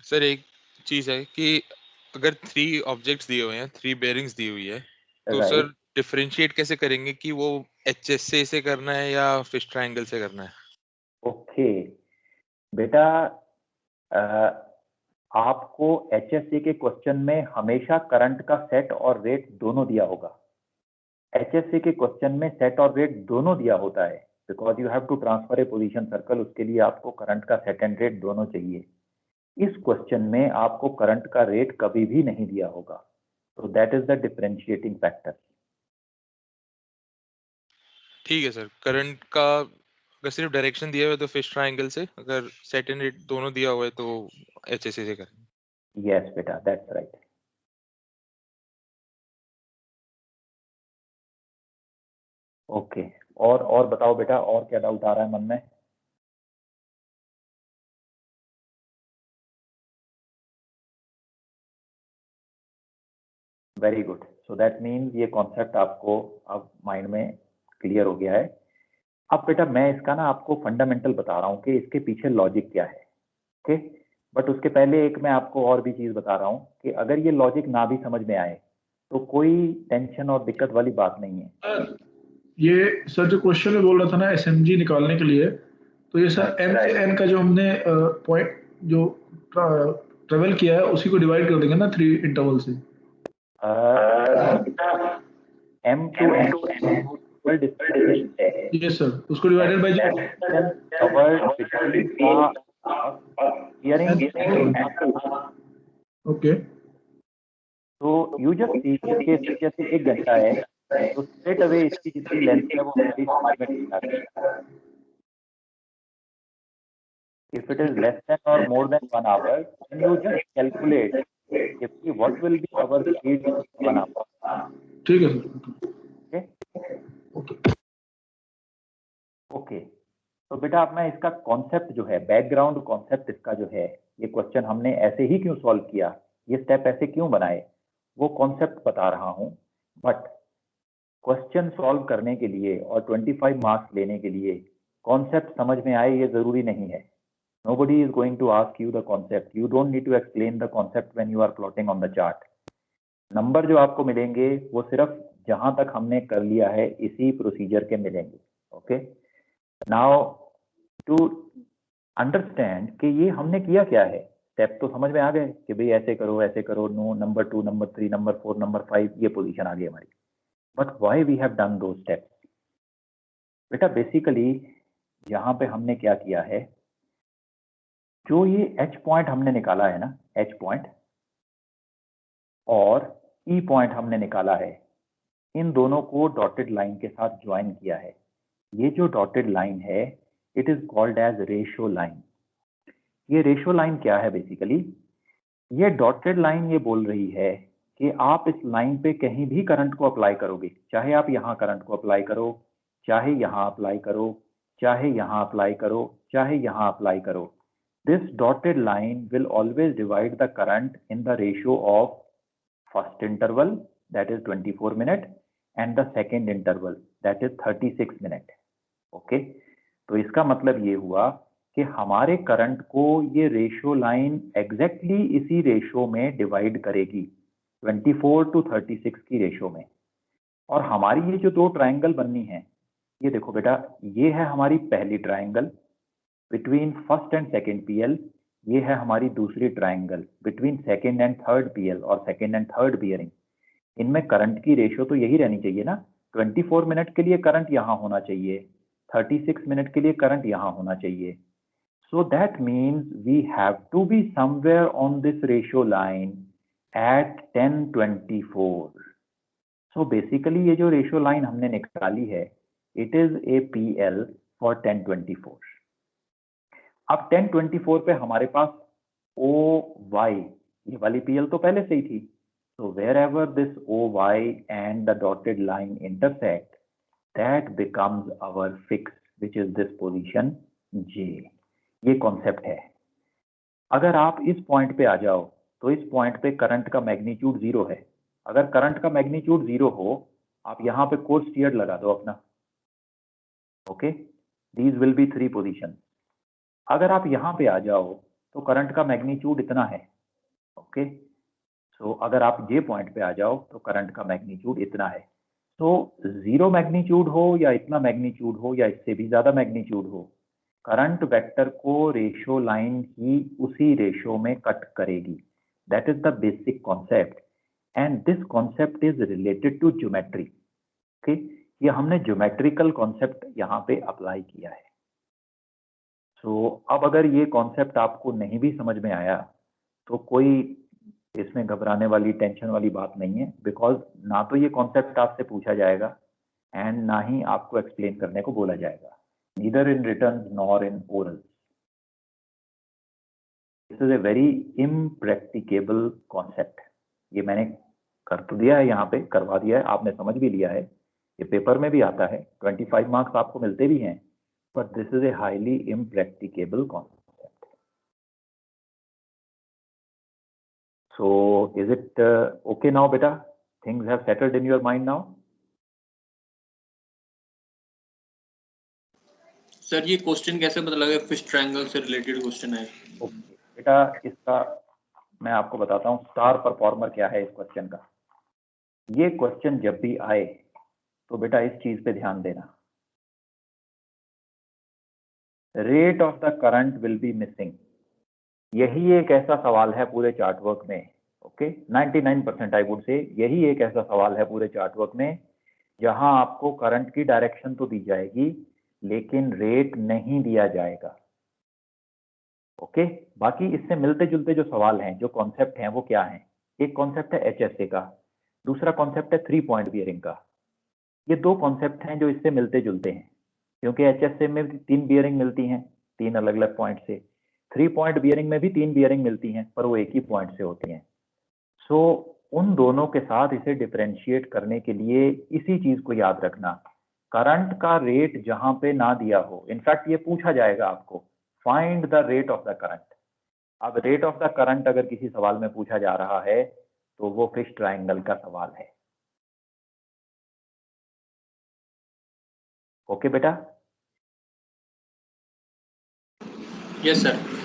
सर एक चीज है कि अगर 3 ऑब्जेक्ट्स दिए हुए हैं, 3 बेयरिंग्स दी हुई है, तो Right. सर डिफरेंशिएट कैसे करेंगे कि वो HSA से करना है या फिश ट्रायंगल से करना है? ओके बेटा, आपको HSA के क्वेश्चन में हमेशा करंट का सेट और रेट दोनों दिया होगा। HSA के क्वेश्चन में सेट और रेट दोनों दिया होता है, because you have to transfer a position circle, उसके लिए आपको करंट का सेट एंड रेट दोनों चाहिए। इस क्वेश्चन में आपको करंट का रेट कभी भी नहीं दिया होगा, तो that is the differentiating factor. ठीक है सर, करंट का अगर सिर्फ डायरेक्शन दिया हुआ है तो फिश ट्रायंगल से, अगर सेट एंड रेट दोनों दिया हुआ है तो HSA से करें। यस बेटा, दैट्स राइट। ओके, और बताओ बेटा, और क्या डाउट आ रहा है मन में? Very good, so that means ये कॉन्सेप्ट आपको अब माइंड में क्लियर हो गया है। अब बेटा मैं इसका ना आपको फंडामेंटल बता रहा हूँ कि इसके पीछे लॉजिक क्या है, ओके? बट उसके पहले एक मैं आपको और भी चीज बता रहा हूँ कि अगर ये लॉजिक ना भी समझ में आए तो कोई टेंशन और दिक्कत वाली बात नहीं है। ये सर जो क्वेश्चन में बोल रहा था ना SMG निकालने के लिए, तो ये सर M से N का जो हमने पॉइंट जो ट्रेवल किया है उसी को डिवाइड कर देंगे ना 3 इंटरवल से। M to N डिस्टेंस है। ये सर उसको divided by covered between hearing okay. तो यू जस्ट सी के जैसे 1 घंटा है तो स्ट्रेट अवे इसकी जितनी लेंथ है वो हमारी समझ में नहीं आती। If it is less than or more than 1 hour, then you just calculate if what will be our speed in 1 hour. ठीक है सर। ओके ओके, तो बेटा अब मैं इसका कॉन्सेप्ट जो है, बैकग्राउंड कॉन्सेप्ट इसका जो है, ये क्वेश्चन हमने ऐसे ही क्यों सॉल्व किया, ये स्टेप ऐसे क्यों बनाए, वो कॉन्सेप्ट बता रहा हूं। बट क्वेश्चन सॉल्व करने के लिए और 25 मार्क्स लेने के लिए कॉन्सेप्ट समझ में आए ये जरूरी नहीं है। Nobody is going to ask you the concept. You don't need to explain the concept when you are plotting on the chart. Number जो आपको मिलेंगे वो सिर्फ जहां तक हमने कर लिया है इसी प्रोसीजर के मिलेंगे। ओके, नाउ टू अंडरस्टैंड कि ये हमने किया क्या है, स्टेप तो समझ में आ गए कि भाई ऐसे करो, no number 2, number 3, number 4, number 5, ये पोजीशन आ गई हमारी। But why we have done दो स्टेप्स? बेटा बेसिकली यहाँ पे हमने क्या किया है, जो ये H पॉइंट हमने निकाला है ना, H पॉइंट और E पॉइंट हमने निकाला है, इन दोनों को डॉटेड लाइन के साथ ज्वाइन किया है। ये जो डॉटेड लाइन है it is called as ratio line. ये रेशियो लाइन क्या है? बेसिकली ये डॉटेड लाइन ये बोल रही है कि आप इस लाइन पे कहीं भी करंट को अप्लाई करोगे, चाहे आप यहाँ करंट को अप्लाई करो, चाहे यहाँ अप्लाई करो, चाहे यहाँ अप्लाई करो, चाहे यहाँ अप्लाई करो, this dotted line will always divide the current in the ratio of first interval, that is 24 minute, and the second interval, that is 36 minute. Okay, तो इसका मतलब ये हुआ कि हमारे करंट को ये रेशियो लाइन एग्जैक्टली इसी रेशियो में डिवाइड करेगी, 24 to 36 की रेशियो में। और हमारी ये जो दो ट्राइंगल बननी है, ये देखो बेटा, ये है हमारी पहली triangle between first and second PL, ये है हमारी दूसरी triangle between second and third PL और सेकेंड एंड थर्ड बियरिंग। इनमें करंट की रेशियो तो यही रहनी चाहिए ना, 24 मिनट के लिए करंट यहाँ होना चाहिए, 36 मिनट के लिए करंट यहाँ होना चाहिए। So that means we have to be somewhere on this ratio line at 10:24। So basically ये जो रेशियो लाइन हमने निकाली है it is a PL for 10:24। अब 10:24 पे हमारे पास OY, ये वाली PL तो पहले से ही थी, so wherever this OY and the dotted line intersect, that becomes our fix, which is this position J। ये कॉन्सेप्ट है। अगर आप इस पॉइंट पे आ जाओ तो इस पॉइंट पे करंट का मैग्नीट्यूड 0 है। अगर करंट का मैग्नीट्यूड 0 हो आप यहाँ पे कोर्स टीयर लगा दो अपना। Okay, these will be 3 position. अगर आप यहाँ पे आ जाओ तो करंट का मैग्नीट्यूड इतना है। ओके, सो अगर आप जे पॉइंट पे आ जाओ तो करंट का मैग्नीट्यूड इतना है। तो 0 मैग्नीट्यूड हो या इतना मैग्नीट्यूड हो या इससे भी ज्यादा मैग्नीट्यूड हो, करंट वेक्टर को रेशो लाइन ही उसी रेशो में कट करेगी। That is the basic concept and this concept is related to geometry. Okay, ये हमने ज्योमेट्रिकल कॉन्सेप्ट यहाँ पे अप्लाई किया है। सो अब अगर ये कॉन्सेप्ट आपको नहीं भी समझ में आया तो कोई इसमें घबराने वाली, टेंशन वाली बात नहीं है, बिकॉज ना तो ये कॉन्सेप्ट आपसे पूछा जाएगा एंड ना ही आपको एक्सप्लेन करने को बोला जाएगा, neither in written nor in oral. This is a very impracticable concept. ये मैंने कर तो दिया है, यहाँ पे करवा दिया है, आपने समझ भी लिया है, ये पेपर में भी आता है, 25 मार्क्स आपको मिलते भी हैं, but this is a highly impracticable concept. So is it okay now, beta? Things have settled in your mind now? Sir ये क्वेश्चन कैसे पता लगा फिश ट्रायंगल से रिलेटेड क्वेश्चन है? Okay. बेटा इसका मैं आपको बताता हूँ स्टार परफॉर्मर क्या है इस क्वेश्चन का। ये क्वेश्चन जब भी आए तो बेटा इस चीज पे ध्यान देना, rate of the current will be missing. यही एक ऐसा सवाल है पूरे चार्ट वर्क में। ओके, 99% आई वुड से यही एक ऐसा सवाल है पूरे चार्ट वर्क में जहां आपको करंट की डायरेक्शन तो दी जाएगी लेकिन रेट नहीं दिया जाएगा। ओके, बाकी इससे मिलते जुलते जो सवाल हैं, जो कॉन्सेप्ट हैं, वो क्या हैं? एक कॉन्सेप्ट है HSA का, दूसरा कॉन्सेप्ट है 3 पॉइंट बियरिंग का। ये 2 कॉन्सेप्ट हैं जो इससे मिलते जुलते हैं, क्योंकि HSA में 3 बियरिंग मिलती हैं 3 अलग अलग पॉइंट से, 3 पॉइंट बियरिंग में भी 3 बियरिंग मिलती हैं पर वो एक ही पॉइंट से होती हैं। सो उन दोनों के साथ इसे डिफरेंशिएट करने के लिए इसी चीज को याद रखना, करंट का रेट जहां पे ना दिया हो, इनफैक्ट ये पूछा जाएगा आपको, find the rate of the current. अब रेट ऑफ द करंट अगर किसी सवाल में पूछा जा रहा है तो वो फिश ट्रायंगल का सवाल है। ओके बेटा? Yes sir.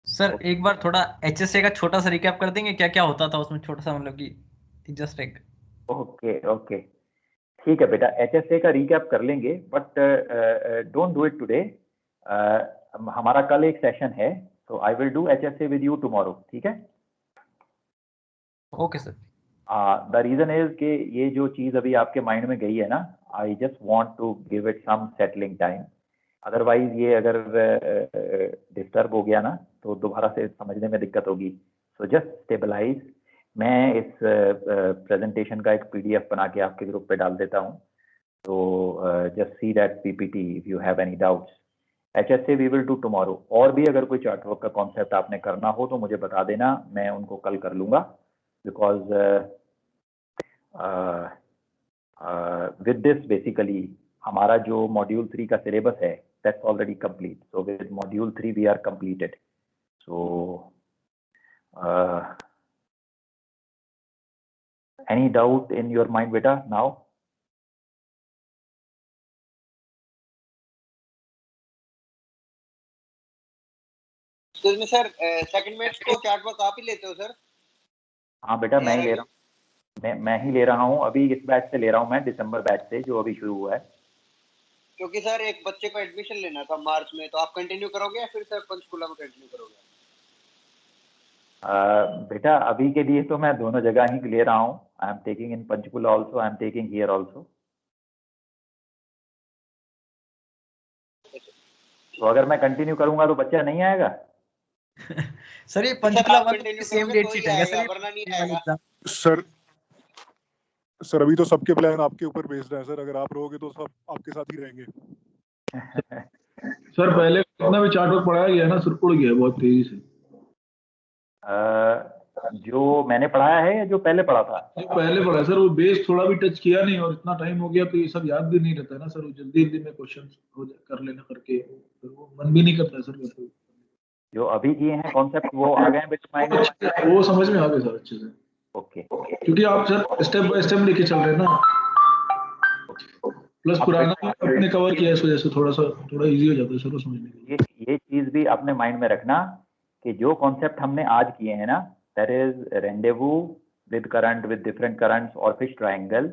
सर एक बार थोड़ा HSA का छोटा सा रिकैप कर देंगे, क्या क्या होता था उसमें, छोटा सा, मतलब कि जस्ट एक। ओके ओके, ठीक है बेटा, HSA का रिकैप कर लेंगे, but don't do it today. हमारा कल एक सेशन है, तो I will do HSA with you tomorrow, ठीक है? Okay sir. The reason is कि ये जो चीज अभी आपके माइंड में गई है ना, I just want to give it some settling time, otherwise ये अगर डिस्टर्ब हो गया ना तो दोबारा से समझने में दिक्कत होगी। So just stabilise. मैं इस प्रेजेंटेशन का एक PDF बना के आपके ग्रुप पे डाल देता हूँ, तो just see that PPT if you have any doubts. HSA we will do tomorrow. और भी अगर कोई चार्ट वर्क का कॉन्सेप्ट आपने करना हो तो मुझे बता देना, मैं उनको कल कर लूँगा, बिकॉज विद दिस बेसिकली हमारा जो मॉड्यूल 3 का सिलेबस है that's already complete. So with module 3 we are completed. So any doubt in your mind beta now? तो सर सेकंड मैच को चार्ट वर्क आप ही लेते हो सर? हाँ बेटा, मैं ही ले रहा हूँ, मैं ही ले रहा हूँ, अभी इस बैच से ले रहा हूँ मैं, दिसंबर बैच से जो अभी शुरू हुआ है। क्योंकि सर एक बच्चे को एडमिशन लेना था मार्च में, तो आप कंटिन्यू करोगे या फिर सर पंचकुला में कंटिन्यू करोगे? बेटा अभी के लिए तो मैं दोनों जगह ही ले रहा हूँ, I am taking in Panchkula also, I am taking here also. तो अगर मैं कंटिन्यू करूंगा तो बच्चा नहीं आएगा? सर ये पंचकुला सेम डेट शीट है सर, वरना नहीं आएगा सर। अभी तो सबके प्लान आपके ऊपर बेस्ड है सर, अगर आप रहोगे तो सब आपके साथ ही रहेंगे। सर पहले कितना भी चार्ट वर्क पढ़ाया गया ना सर, उड़ गया बहुत तेजी से। जो मैंने पढ़ाया है या जो पहले पढ़ा था? जो पहले पढ़ा सर, वो बेस थोड़ा भी टच किया नहीं, और इतना टाइम हो गया तो ये सब याद भी नहीं रहता है ना सर, वो जल्दी जल्दी में क्वेश्चन कर लेना करके, फिर वो मन भी नहीं करता है सर। जो अभी किए हैं कॉन्सेप्ट वो आ गए हैं बेटा माइंड में? वो समझ में आ गए सर अच्छे से। ओके, क्योंकि आप सर स्टेप बाय स्टेप लेके चल रहे हैं ना, प्लस पुराना अपने कवर किया है इस वजह से थोड़ा इजी हो जाता है सर समझने के लिए। ये चीज भी अपने माइंड में रखना कि जो कॉन्सेप्ट हमने आज किए हैं ना, that is rendezvous with current, with different currents और fish triangle,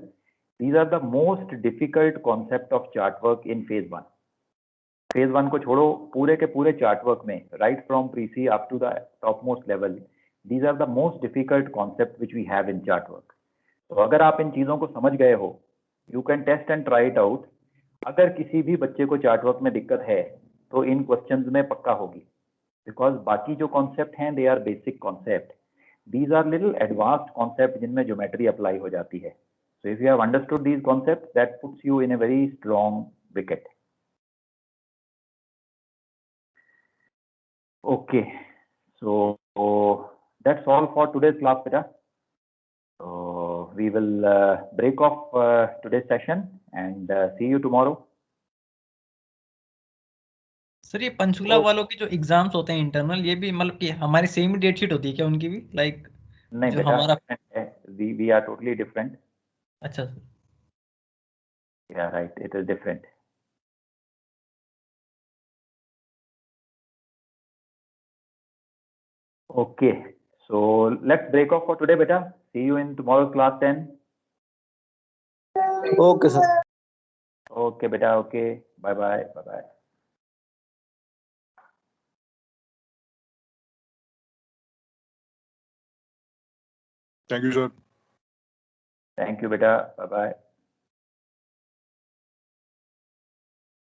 these are the most difficult concept of chart work in phase 1। Phase 1 को छोड़ो, पूरे के पूरे चार्ट वर्क में right from pre-sea up to the top most level, these are the most difficult concept which we have in chart work. तो अगर आप इन चीजों को समझ गए हो, you can test and try it out. अगर किसी भी बच्चे को चार्ट वर्क में दिक्कत है तो इन क्वेश्चंस में पक्का होगी, बिकॉज बाकी जो कॉन्सेप्ट हैं they are basic concept, these are little advanced concept जिनमें ज्योमेट्री अप्लाई हो जाती है। So if you have understood these concept, that puts you in a very strong wicket. Okay, so that's all for today's class, beta. So we will break off today's session and see you tomorrow. Sir ये पंचकूला वालों के जो exams होते हैं internal, ये भी मतलब कि हमारी सेम डेट शीट होती है क्या उनकी भी, लाइक नहीं जो बेटा, हमारा? we are totally different. अच्छा sir. Yeah, right. It is different. Okay, so let's break off for today, beta. See you in tomorrow's class 10. Okay, sir. Okay, beta. Okay. Bye bye. Bye bye. Thank you, sir. Thank you, beta. Bye bye.